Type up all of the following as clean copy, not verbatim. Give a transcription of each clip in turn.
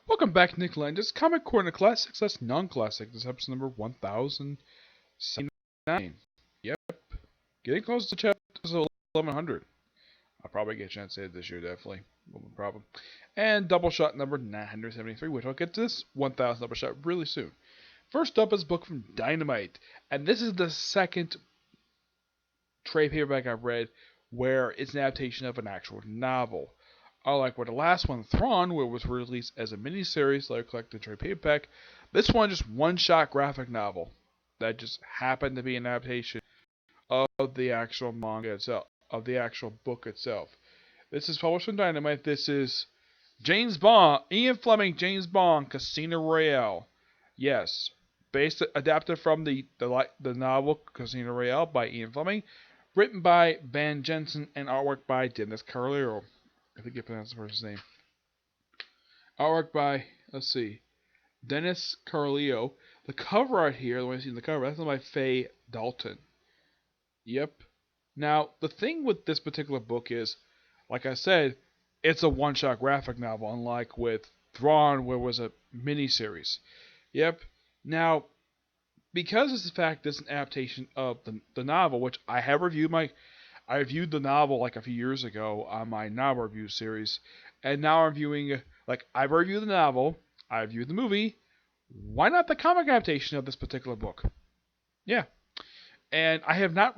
Welcome back, Nick Lenz. Comic Corner Classics. That's non-classic. This is episode number 1079. Yep, getting close to chapter 1100. I'll probably get a chance to hit this year, definitely. No problem. And Doubleshot number 973, which I'll get to this 1000 Doubleshot really soon. First up is a book from Dynamite, and this is the second trade paperback I've read where it's an adaptation of an actual novel. Unlike with the last one, Thrawn, where it was released as a miniseries, like collected trade paperback, this one just one-shot graphic novel that just happened to be an adaptation of the actual manga itself, of the actual book itself. This is published from Dynamite. This is James Bond, Ian Fleming, James Bond, Casino Royale. Yes, adapted from the novel Casino Royale by Ian Fleming, written by Van Jensen and artwork by Dennis Carlero. I think you pronounce the person's name. Artwork by, let's see, Dennis Carleo. The cover art here, the one I see in the cover, that's by Faye Dalton. Yep. Now, the thing with this particular book is, like I said, it's a one-shot graphic novel, unlike with Thrawn, where it was a miniseries. Yep. Now, because of the fact it's an adaptation of the novel, which I have reviewed I reviewed the novel like a few years ago on my novel review series, and now I'm reviewing, I've reviewed the novel, I reviewed the movie, why not the comic adaptation of this particular book? Yeah. And I have not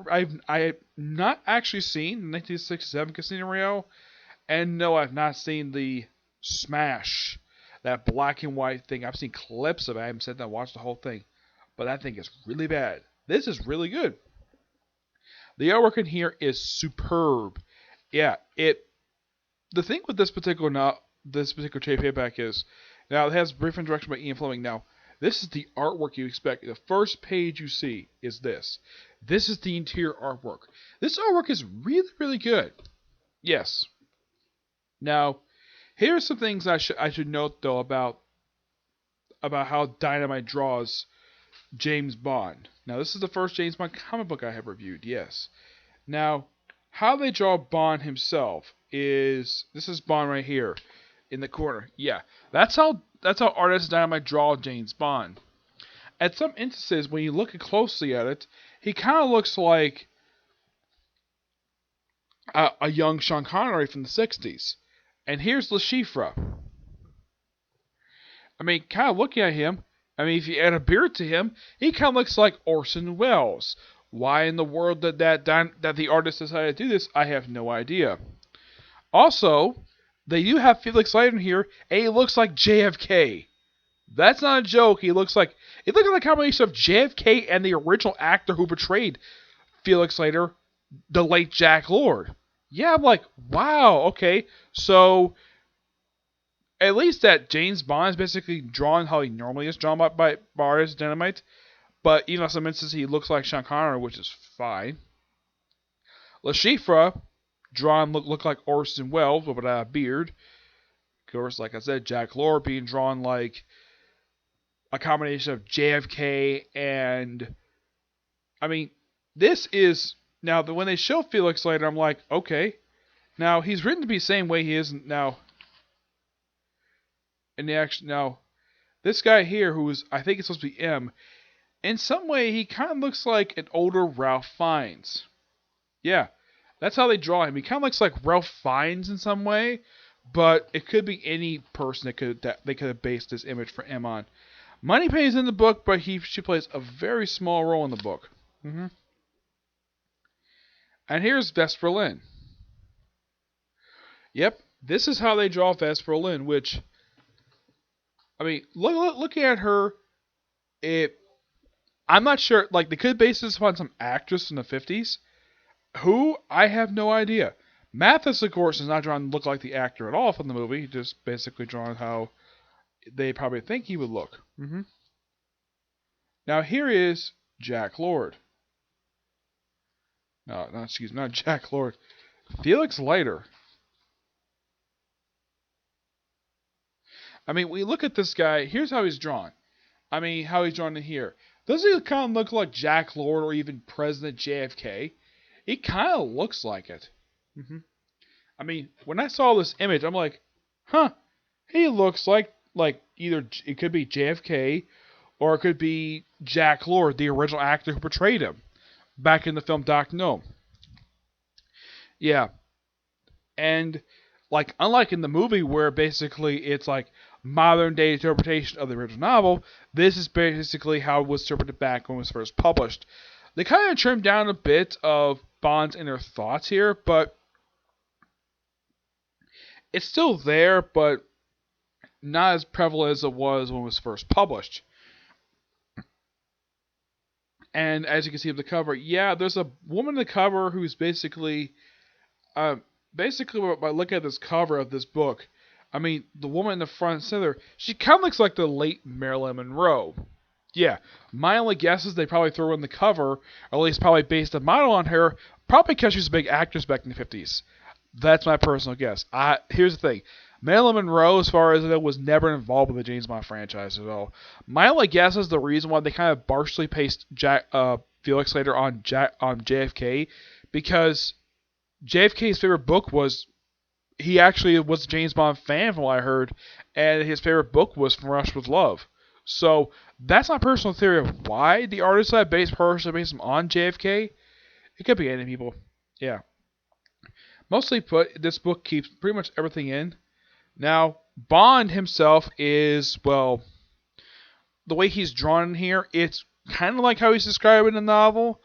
actually seen the 1967 Casino Royale, and no, I've not seen the Smash, that black and white thing. I've seen clips of it, I haven't sat down and watched the whole thing, but that thing is really bad. This is really good. The artwork in here is superb. Yeah, the thing with this particular trade paperback is, now it has brief introduction by Ian Fleming. Now, this is the artwork you expect. The first page you see is this. This is the interior artwork. This artwork is really, really good. Yes. Now, here's some things I should note though about how Dynamite draws James Bond. Now, this is the first James Bond comic book I have reviewed, yes. Now, how they draw Bond himself is, this is Bond right here in the corner. Yeah, that's how artist Dynamite draw James Bond. At some instances, when you look closely at it, he kind of looks like a young Sean Connery from the 60s. And here's Le Chiffre. I mean, kind of looking at him, if you add a beard to him, he kind of looks like Orson Welles. Why in the world that the artist decided to do this, I have no idea. Also, they do have Felix Leiter here, and he looks like JFK. That's not a joke. He looks like a combination of JFK and the original actor who portrayed Felix Leiter, the late Jack Lord. Yeah, I'm like, wow, okay. So, at least that James Bond is basically drawn how he normally is drawn by artist Dynamite. But even in some instances, he looks like Sean Connery, which is fine. Le Chiffre, drawn look like Orson Welles, but without a beard. Of course, like I said, Jack Lord being drawn like a combination of JFK and... this is... Now, when they show Felix Leiter, I'm like, okay. Now, he's written to be the same way he is now... In the action, now, this guy here, I think it's supposed to be M, in some way, he kind of looks like an older Ralph Fiennes. Yeah, that's how they draw him. He kind of looks like Ralph Fiennes in some way, but it could be any person that they could have based this image for M on. Moneypenny's in the book, but she plays a very small role in the book. And here's Vesper Lynd. Yep, this is how they draw Vesper Lynd, which... looking at her, I'm not sure, they could base this upon some actress in the 50s. Who? I have no idea. Mathis, of course, is not drawn to look like the actor at all from the movie. He's just basically drawn how they probably think he would look. Now, here is Jack Lord. Not Jack Lord. Felix Leiter. We look at this guy. Here's how he's drawn. How he's drawn in here. Doesn't he kind of look like Jack Lord or even President JFK? He kind of looks like it. When I saw this image, I'm like, huh, he looks like like either it could be JFK or it could be Jack Lord, the original actor who portrayed him back in the film Doc No. Yeah, and like unlike in the movie where basically it's like modern day interpretation of the original novel, this is basically how it was interpreted back when it was first published. They kind of trimmed down a bit of Bond's inner thoughts here, but it's still there, but not as prevalent as it was when it was first published. And as you can see on the cover, yeah, there's a woman on the cover who's basically, basically by looking at this cover of this book, I mean, the woman in the front and center, she kind of looks like the late Marilyn Monroe. Yeah, my only guess is they probably threw in the cover, or at least probably based a model on her, probably because she was a big actress back in the 50s. That's my personal guess. Here's the thing. Marilyn Monroe, as far as I know, was never involved with the James Bond franchise at all. My only guess is the reason why they kind of partially pasted Felix Leiter on JFK, because JFK's favorite book was, he actually was a James Bond fan from what I heard, and his favorite book was From Russia with Love. So that's my personal theory of why the artist that based him on JFK. It could be any people. Yeah. Mostly put, this book keeps pretty much everything in. Now, Bond himself is, well, the way he's drawn in here, it's kind of like how he's described in the novel,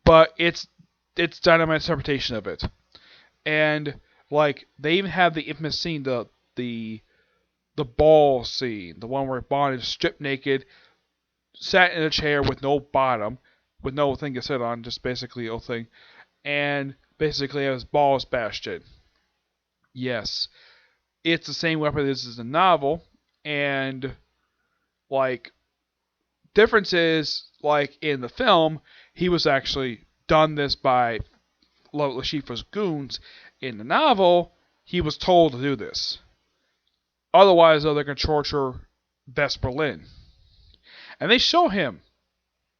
but it's Dynamite's interpretation of it. And, like, they even have the infamous scene, the ball scene, the one where Bond is stripped naked, sat in a chair with no bottom, with no thing to sit on, just basically a thing, and basically has balls bashed in. Yes. It's the same weapon as is the novel, and, like, difference is, like, in the film, he was actually done this by Le Chiffre's goons. In the novel, he was told to do this. Otherwise, though, they're going to torture West Berlin. And they show him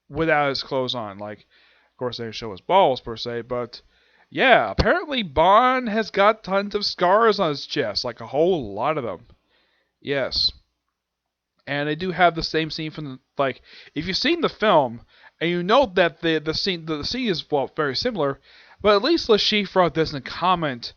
without his clothes on. Like, of course, they show his balls, per se, but yeah, apparently Bond has got tons of scars on his chest, like a whole lot of them. Yes. And they do have the same scene from the, like, if you've seen the film, and you know that the scene is, well, very similar, but at least Le Chiffre doesn't comment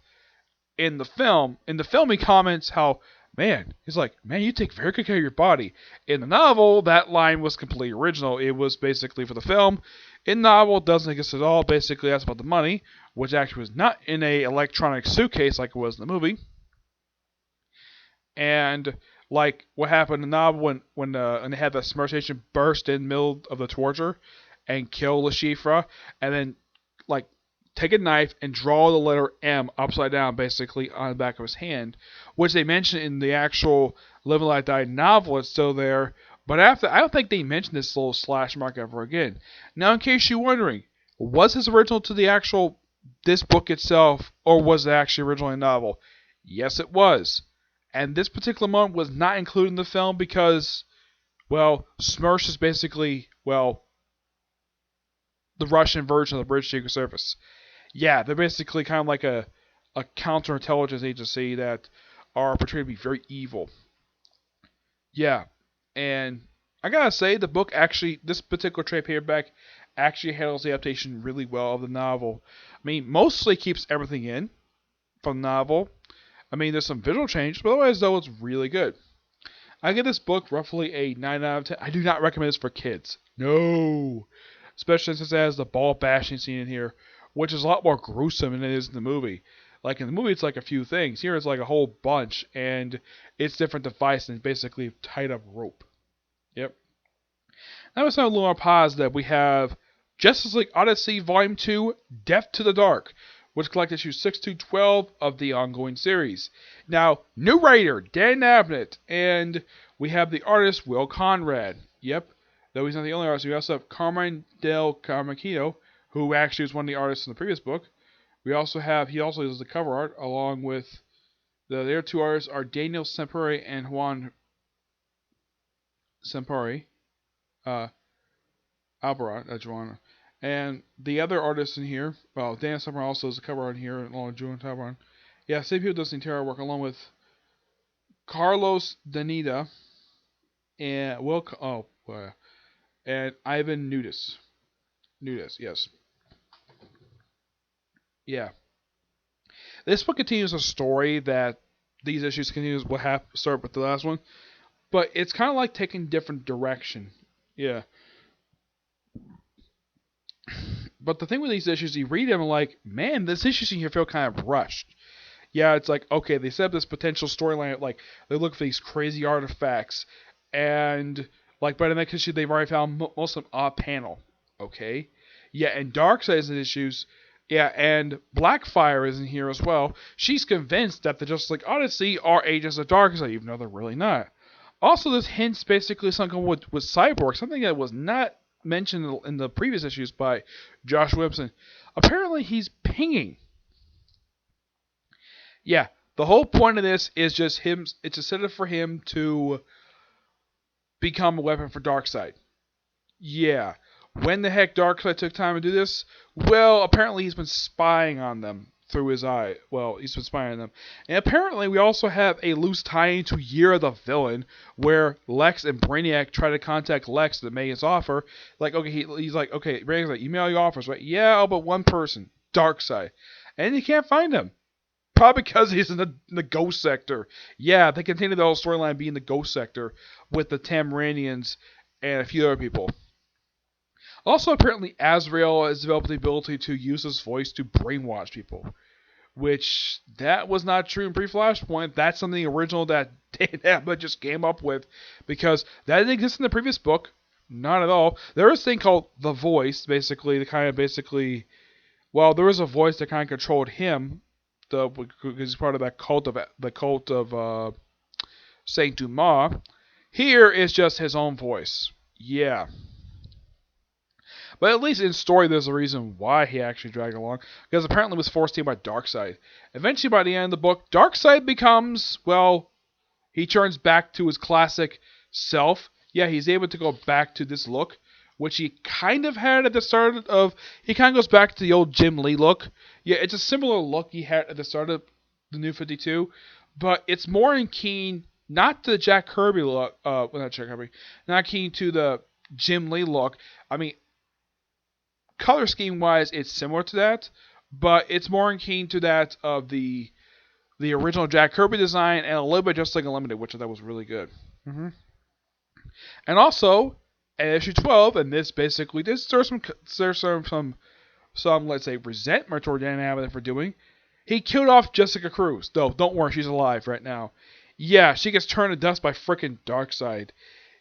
in the film. In the film, he comments how, man, he's like, man, you take very good care of your body. In the novel, that line was completely original. It was basically for the film. In the novel, it doesn't exist at all. Basically, that's about the money, which actually was not in a electronic suitcase like it was in the movie. And like what happened in the novel when they had the submerged station burst in the middle of the torture and kill Le Chiffre, and then like take a knife and draw the letter M upside down basically on the back of his hand, which they mention in the actual Live and Let Die novel. It's still there, but after, I don't think they mentioned this little slash mark ever again. Now, in case you're wondering, was this original to the actual this book itself, or was it actually originally a novel? Yes, it was. And this particular moment was not included in the film because, well, Smersh is basically, well, the Russian version of the British Secret Service. Yeah, they're basically kind of like a counterintelligence agency that are portrayed to be very evil. Yeah, and I gotta say, the book actually, this particular trade paperback actually handles the adaptation really well of the novel. I mean, mostly keeps everything in from the novel. I mean, there's some visual changes, but otherwise, though, it's really good. I give this book roughly a 9 out of 10. I do not recommend this for kids. No! Especially since it has the ball bashing scene in here, which is a lot more gruesome than it is in the movie. Like, in the movie, it's like a few things. Here, it's like a whole bunch, and it's different devices and basically tied up rope. Yep. Now, let's have a little more positive. We have Justice League Odyssey Volume 2, Death to the Dark, which collects issues 6 to 12 of the ongoing series. Now, new writer, Dan Abnett, and we have the artist, Will Conrad. Yep, though he's not the only artist, we also have Carmine Del Carmacchino, who actually was one of the artists in the previous book. We also have, he also does the cover art, along with, the other two artists are Daniel Semperi and Juan Semperi. Albarat, Juan. And the other artists in here, well, Dan Summer also does the cover art here, along with Julian Tabaran. Yeah, same people does the interior work, along with Carlos Danita, and and Ivan Nudis. Nudis, yes. Yeah. This book continues a story that these issues continues will have start with the last one, but it's kind of like taking different direction. Yeah. But the thing with these issues, you read them and like, man, this issue seems to feel kind of rushed. Yeah, it's like, okay, they set up this potential storyline, like they look for these crazy artifacts, and like by the next issue they've already found most of them off panel. Okay, yeah, and Darkseid's issues, yeah, and Blackfire is in here as well. She's convinced that the Justice League Odyssey are agents of Darkseid, even though they're really not. Also, this hints basically something with Cyborg, something that was not mentioned in the previous issues by Josh Williamson. Apparently, he's pinging. Yeah, the whole point of this is just him. It's a setup for him to become a weapon for Darkseid. Yeah. When the heck Darkseid took time to do this? Well, apparently he's been spying on them through his eye. Well, he's been spying on them. And apparently we also have a loose tie-in to Year of the Villain, where Lex and Brainiac try to contact Lex to make his offer. Like, okay, he's like, okay, Brainiac's like, email your offers, right? Yeah, but one person, Darkseid. And you can't find him. Probably because he's in the Ghost Sector. Yeah, they continue the whole storyline being the Ghost Sector with the Tamranians and a few other people. Also, apparently, Azrael has developed the ability to use his voice to brainwash people, which that was not true in pre-Flashpoint. That's something original that Dave Abnett just came up with, because that didn't exist in the previous book. Not at all. There was a thing called the Voice, basically, there was a voice that kind of controlled him. Because he's part of that cult of Saint Dumas. Here is just his own voice. Yeah. But at least in story, there's a reason why he actually dragged along. Because apparently it was forced to by Darkseid. Eventually, by the end of the book, Darkseid becomes, he turns back to his classic self. Yeah, he's able to go back to this look, which he kind of had at the start of... He kind of goes back to the old Jim Lee look. Yeah, it's a similar look he had at the start of the New 52, but it's more in keen, not to the Jack Kirby look, not Jack Kirby, not keen to the Jim Lee look. I mean, color scheme-wise, it's similar to that, but it's more in keen to that of the original Jack Kirby design, and a little bit just like Unlimited, which I thought was really good. Mm-hmm. And also... at issue 12, and this there's some let's say resentment toward Dan Abnett for doing. He killed off Jessica Cruz. Though, don't worry, she's alive right now. Yeah, she gets turned to dust by frickin' Darkseid.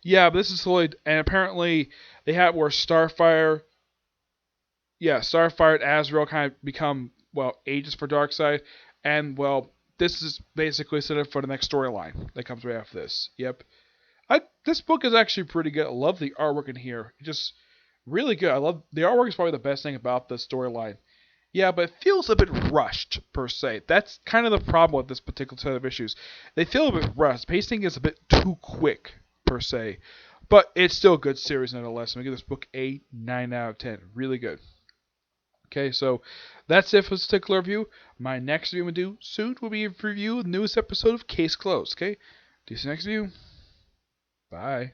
Yeah, but this is slowly, and apparently they have where Starfire and Azrael kind of become agents for Darkseid, and this is basically set up for the next storyline that comes right after this. Yep. This book is actually pretty good. I love the artwork in here. It's just really good. I love the artwork is probably the best thing about the storyline. Yeah, but it feels a bit rushed, per se. That's kind of the problem with this particular set of issues. They feel a bit rushed. Pacing is a bit too quick, per se. But it's still a good series nonetheless. I'm going to give this book a 9 out of 10. Really good. Okay, so that's it for this particular review. My next review I'm going to do soon will be a review of the newest episode of Case Closed. Okay, see you next review. Bye.